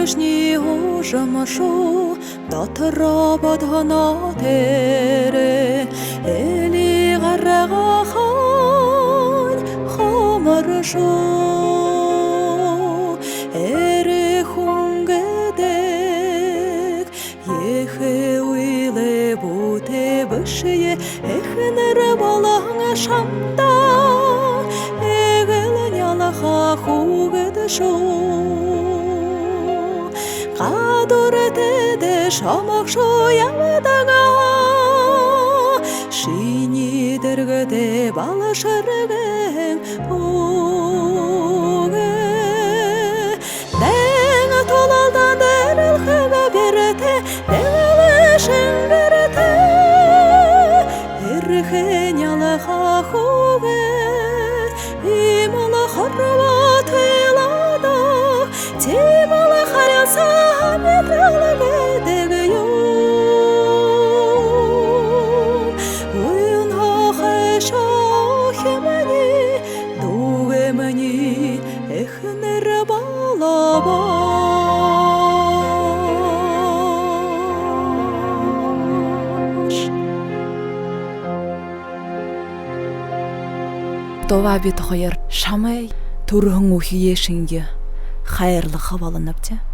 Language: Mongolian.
Всевышний ужамашу, дотро бодгоно тере, эли гарагахан хамарашу, эре хунгедек, ехе уиле буте бышие, эхнер баланга шамда, эгелен ялаха хугедешу. 가도르테데 샤막쇼야다가 신이 들그데 발샤르겐 오게 내가 돌아다 내를 흐가 베르테 내가 싱베르테 이르헤냐라 하호게 이마라 하르바테라다 제발라 하야사 Това бит хайыр шамай турың ухие шинге хайырлы хавалынып те.